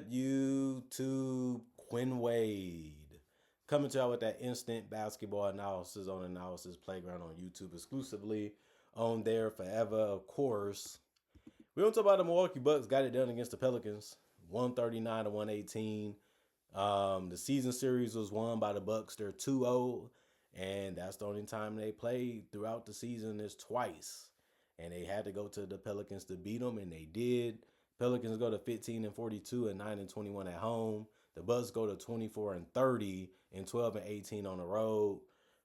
good, YouTube? Quinn Wade coming to y'all with that instant basketball analysis on Analysis Playground on YouTube exclusively on there forever, of course. We don't talk about the Milwaukee Bucks. Got it done against the Pelicans, 139 to 118. The season series was won by the Bucks. They're 2-0, and that's the only time they played throughout the season is twice. And they had to go to the Pelicans to beat them, and they did. Pelicans go to 15 and 42 and 9 and 21 at home. The Bucks go to 24 and 30 and 12 and 18 on the road.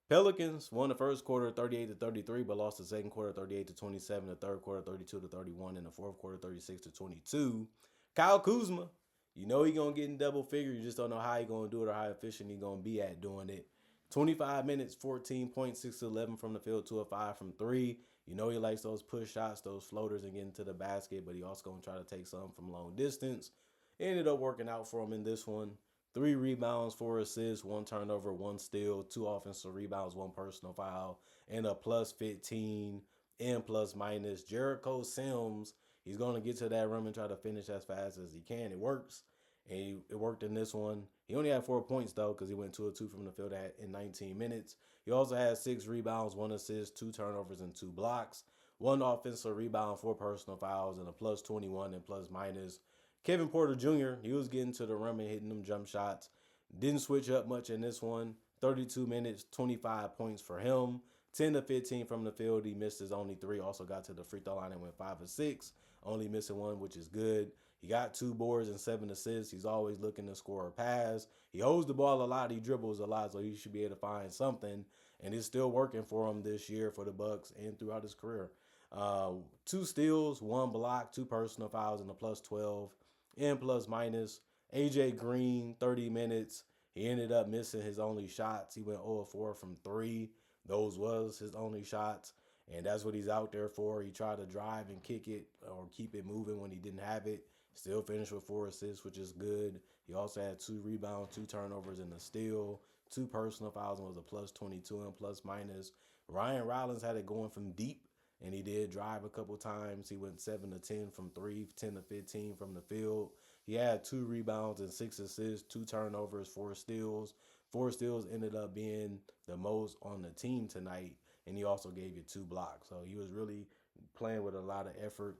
Pelicans won the first quarter 38 to 33, but lost the second quarter 38 to 27, the third quarter 32 to 31, and the fourth quarter 36 to 22. Kyle Kuzma, you know he's going to get in double figure. You just don't know how he's going to do it or how efficient he's going to be at doing it. 25 minutes, 14.6 to 11 from the field, 2 of 5 from 3. You know he likes those push shots, those floaters, and getting to the basket, but he also going to try to take some from long distance. Ended up working out for him in this one. 3 rebounds, 4 assists, 1 turnover, 1 steal, 2 offensive rebounds, 1 personal foul, and a plus 15 and plus minus. Jericho Sims, he's going to get to that rim and try to finish as fast as he can. It works. And it worked in this one. He only had 4 points, though, because he went 2 of 2 from the field in 19 minutes. He also had 6 rebounds, 1 assist, 2 turnovers, and 2 blocks. 1 offensive rebound, 4 personal fouls, and a plus 21 and plus minus. Kevin Porter Jr., he was getting to the rim and hitting them jump shots. Didn't switch up much in this one. 32 minutes, 25 points for him. 10 to 15 from the field. He missed his only 3. Also got to the free throw line and went 5 of 6. Only missing 1, which is good. He got 2 boards and 7 assists. He's always looking to score a pass. He holds the ball a lot. He dribbles a lot, so he should be able to find something. And it's still working for him this year for the Bucks and throughout his career. 2 steals, 1 block, 2 personal fouls, and a plus 12 and plus minus. AJ Green, 30 minutes. He ended up missing his only shots. He went 0 of 4 from 3. Those was his only shots. And that's what he's out there for. He tried to drive and kick it or keep it moving when he didn't have it. Still finished with 4 assists, which is good. He also had 2 rebounds, 2 turnovers, and a steal. 2 personal fouls and was a plus 22 and plus minus. Ryan Rollins had it going from deep, and he did drive a couple times. He went 7 to 10 from 3, 10 to 15 from the field. He had 2 rebounds and 6 assists, 2 turnovers, 4 steals. 4 steals ended up being the most on the team tonight, and he also gave you 2 blocks. So he was really playing with a lot of effort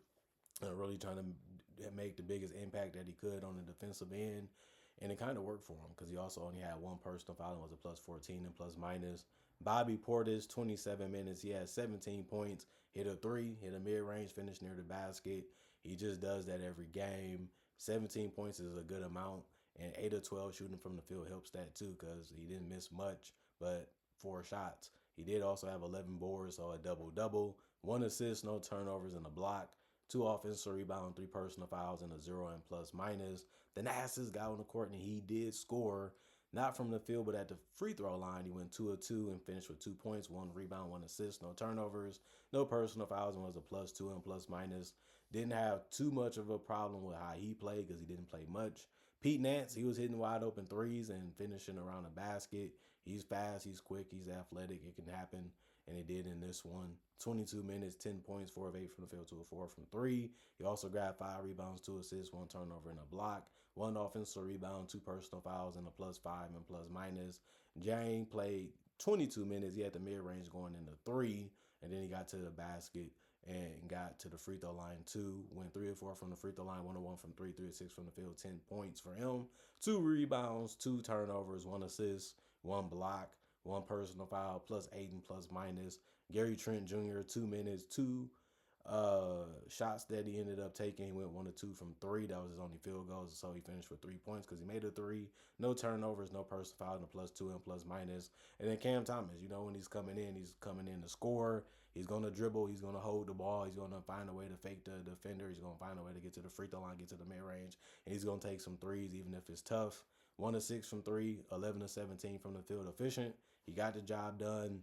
and really trying to make the biggest impact that he could on the defensive end. And it kind of worked for him because he also only had 1 personal foul and was a plus 14 and plus minus. Bobby Portis, 27 minutes. He had 17 points, hit a 3, hit a mid-range, finished near the basket. He just does that every game. 17 points is a good amount. And 8 of 12 shooting from the field helps that too because he didn't miss much, but 4 shots. He did also have 11 boards, so a double-double. 1 assist, no turnovers, and a block. 2 offensive rebounds, 3 personal fouls, and a 0 and plus minus. The nastiest guy on the court, and he did score, not from the field, but at the free throw line. He went 2 of 2 and finished with 2 points, 1 rebound, 1 assist, no turnovers, no personal fouls, and was a plus 2 and plus minus. Didn't have too much of a problem with how he played because he didn't play much. Pete Nance, he was hitting wide open threes and finishing around the basket. He's fast, he's quick, he's athletic. It can happen, and it did in this one. 22 minutes, 10 points, 4 of 8 from the field, 2 of 4 from 3. He also grabbed 5 rebounds, 2 assists, 1 turnover, and a block. 1 offensive rebound, 2 personal fouls, and a plus 5 and plus minus. Jang played 22 minutes. He had the mid-range going into 3, and then he got to the basket and got to the free throw line 2. Went 3 of 4 from the free throw line, 1 of 1 from 3, 3 of 6 from the field, 10 points for him. 2 rebounds, 2 turnovers, 1 assist, 1 block, 1 personal foul, plus 8 and plus minus. Gary Trent Jr., 2 minutes, 2 shots that he ended up taking. He went 1 of 2 from 3. That was his only field goals, so he finished with 3 points because he made a 3. No turnovers, no personal foul, and a plus 2 and plus minus. And then Cam Thomas, when he's coming in to score. He's going to dribble. He's going to hold the ball. He's going to find a way to fake the defender. He's going to find a way to get to the free throw line, get to the mid-range, and he's going to take some threes even if it's tough. 1 of 6 from 3, 11 of 17 from the field, efficient. He got the job done,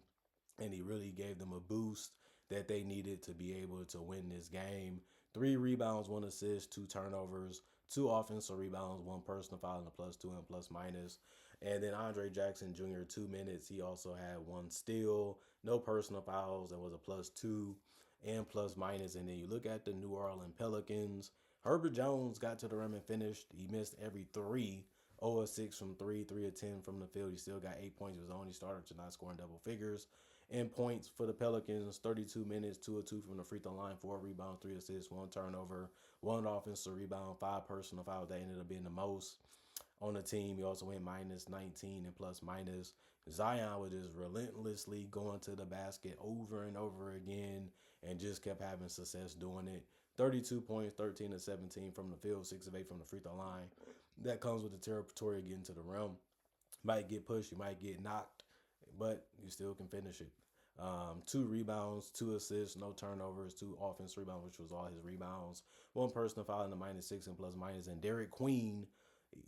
and he really gave them a boost that they needed to be able to win this game. 3 rebounds, 1 assist, 2 turnovers, 2 offensive rebounds, 1 personal foul, and a plus 2 and plus minus. And then Andre Jackson Jr., 2 minutes. He also had 1 steal, no personal fouls, and was a plus 2 and plus minus. And then you look at the New Orleans Pelicans. Herbert Jones got to the rim and finished. He missed every three. 0 of 6 from 3, 3 of 10 from the field. He still got 8 points. He was the only starter to not score in double figures. In points for the Pelicans, 32 minutes, 2 of 2 from the free throw line, 4 rebounds, 3 assists, 1 turnover, 1 offensive rebound, 5 personal fouls. That ended up being the most on the team. He also went minus 19 and plus minus. Zion was just relentlessly going to the basket over and over again and just kept having success doing it. 32 points, 13 to 17 from the field, 6 of 8 from the free throw line. That comes with the territory of getting to the rim. Might get pushed, you might get knocked, but you still can finish it. 2 rebounds, 2 assists, no turnovers, 2 offense rebounds, which was all his rebounds. 1 personal foul in the -6 and plus minus. And Derek Queen,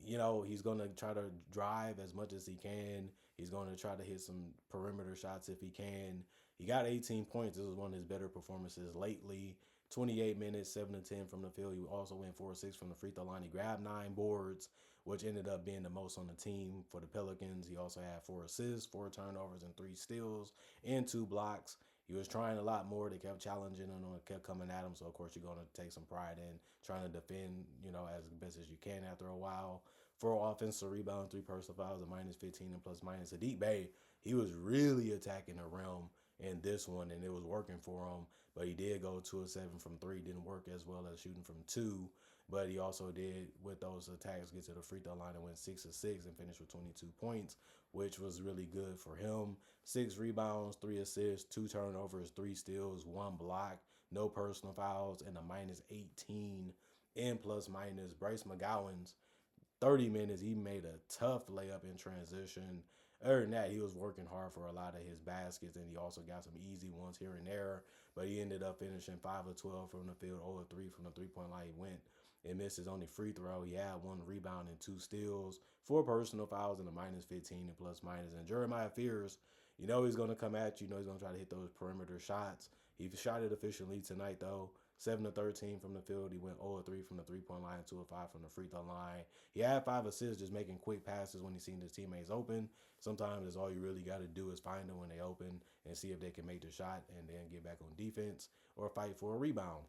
he's going to try to drive as much as he can. He's going to try to hit some perimeter shots if he can. He got 18 points. This was one of his better performances lately. 28 minutes, 7 to 10 from the field. He also went 4 or 6 from the free throw line. He grabbed 9 boards, which ended up being the most on the team for the Pelicans. He also had 4 assists, 4 turnovers, and 3 steals, and 2 blocks. He was trying a lot more. They kept challenging him and kept coming at him. So, of course, you're going to take some pride in trying to defend, as best as you can after a while. 4 offensive rebounds, 3 personal fouls, a -15 and plus minus. Sadiq Bey, he was really attacking the rim in this one, and it was working for him. But he did go 2 of 7 from 3. Didn't work as well as shooting from 2. But he also did, with those attacks, get to the free throw line and went 6 of 6 and finished with 22 points, which was really good for him. 6 rebounds, 3 assists, 2 turnovers, 3 steals, 1 block, no personal fouls, and a -18 and plus minus. Bryce McGowan's 30 minutes, he made a tough layup in transition. Other than that, he was working hard for a lot of his baskets, and he also got some easy ones here and there. But he ended up finishing 5 of 12 from the field, 0 of 3 from the three-point line. He went and missed his only free throw. He had 1 rebound and 2 steals, 4 personal fouls, and a -15 and plus minus. And Jeremiah Fears, he's going to come at you. He's going to try to hit those perimeter shots. He shot it efficiently tonight, though. 7 of 13 from the field. He went 0 of 3 from the three-point line, 2 of 5 from the free throw line. He had 5 assists just making quick passes when he seen his teammates open. Sometimes that's all you really got to do is find them when they open and see if they can make the shot and then get back on defense or fight for a rebound.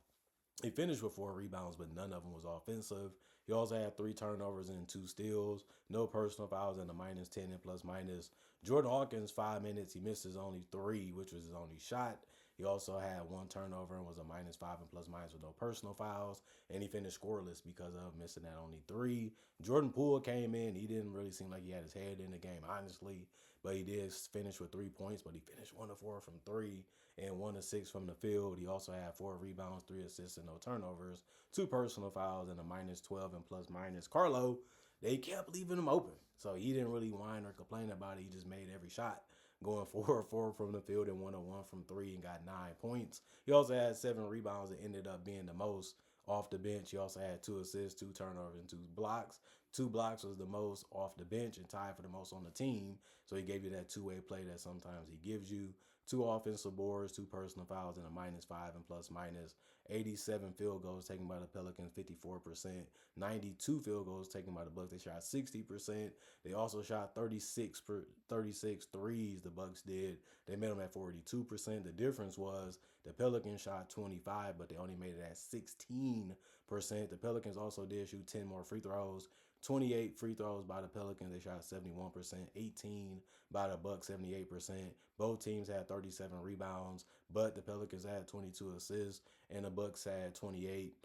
He finished with 4 rebounds, but none of them was offensive. He also had 3 turnovers and 2 steals, no personal fouls, and a -10 and plus minus. Jordan Hawkins, 5 minutes. He missed his only 3, which was his only shot. He also had 1 turnover and was a -5 and plus minus with no personal fouls. And he finished scoreless because of missing that only 3. Jordan Poole came in. He didn't really seem like he had his head in the game, honestly. But he did finish with 3 points, but he finished 1 of 4 from 3 and 1 of 6 from the field. He also had 4 rebounds, 3 assists, and no turnovers, 2 personal fouls, and a -12 and plus minus. Carlo, they kept leaving him open. So he didn't really whine or complain about it. He just made every shot, going 4 of 4 from the field and 1 of 1 from 3 and got 9 points. He also had 7 rebounds and ended up being the most off the bench. He also had 2 assists, 2 turnovers, and 2 blocks. 2 blocks was the most off the bench and tied for the most on the team. So he gave you that two-way play that sometimes he gives you. 2 offensive boards, 2 personal fouls, and a -5 and plus minus. 87 field goals taken by the Pelicans, 54%. 92 field goals taken by the Bucks. They shot 60%. They also shot 36 threes, the Bucks did. They made them at 42%. The difference was the Pelicans shot 25, but they only made it at 16%. The Pelicans also did shoot 10 more free throws. 28 free throws by the Pelicans. They shot 71%. 18 by the Bucks, 78%. Both teams had 37 rebounds, but the Pelicans had 22 assists and the Bucks had 28.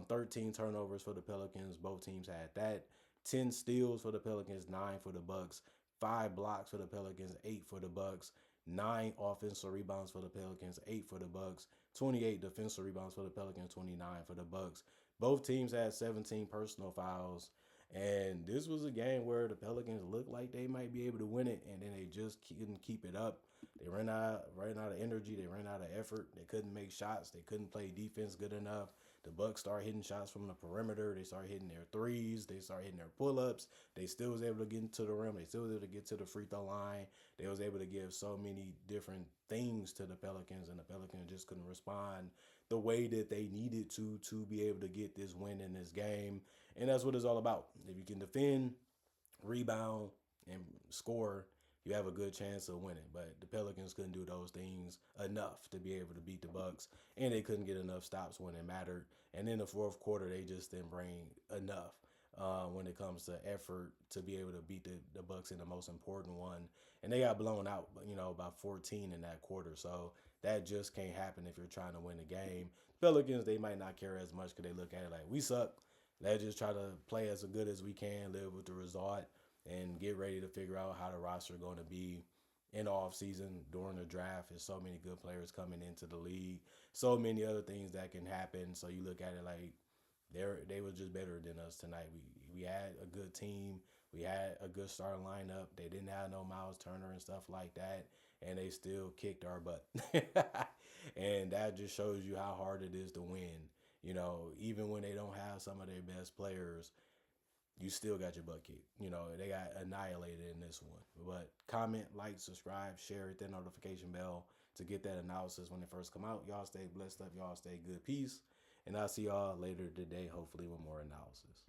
13 turnovers for the Pelicans. Both teams had that. 10 steals for the Pelicans, 9 for the Bucks. 5 blocks for the Pelicans, 8 for the Bucks. 9 offensive rebounds for the Pelicans, 8 for the Bucks. 28 defensive rebounds for the Pelicans, 29 for the Bucks. Both teams had 17 personal fouls. And this was a game where the Pelicans looked like they might be able to win it, and then they just couldn't keep it up. They ran out of energy. They ran out of effort. They couldn't make shots. They couldn't play defense good enough. The Bucks started hitting shots from the perimeter. They started hitting their threes. They started hitting their pull-ups. They still was able to get into the rim. They still was able to get to the free throw line. They was able to give so many different things to the Pelicans, and the Pelicans just couldn't respond the way that they needed to be able to get this win in this game. And that's what it's all about. If you can defend, rebound, and score, you have a good chance of winning. But the Pelicans couldn't do those things enough to be able to beat the Bucks, and they couldn't get enough stops when it mattered. And in the fourth quarter, they just didn't bring enough when it comes to effort to be able to beat the Bucks in the most important one. And they got blown out, by 14 in that quarter. So that just can't happen if you're trying to win a game. Pelicans, they might not care as much because they look at it like we suck. Let's just try to play as good as we can, live with the result, and get ready to figure out how the roster is going to be in the offseason during the draft. There's so many good players coming into the league, so many other things that can happen. So you look at it like they were just better than us tonight. We had a good team. We had a good starting lineup. They didn't have no Miles Turner and stuff like that, and they still kicked our butt. And that just shows you how hard it is to win. Even when they don't have some of their best players, you still got your butt kicked. They got annihilated in this one. But comment, like, subscribe, share, hit that notification bell to get that analysis when it first come out. Y'all stay blessed up. Y'all stay good. Peace. And I'll see y'all later today, hopefully with more analysis.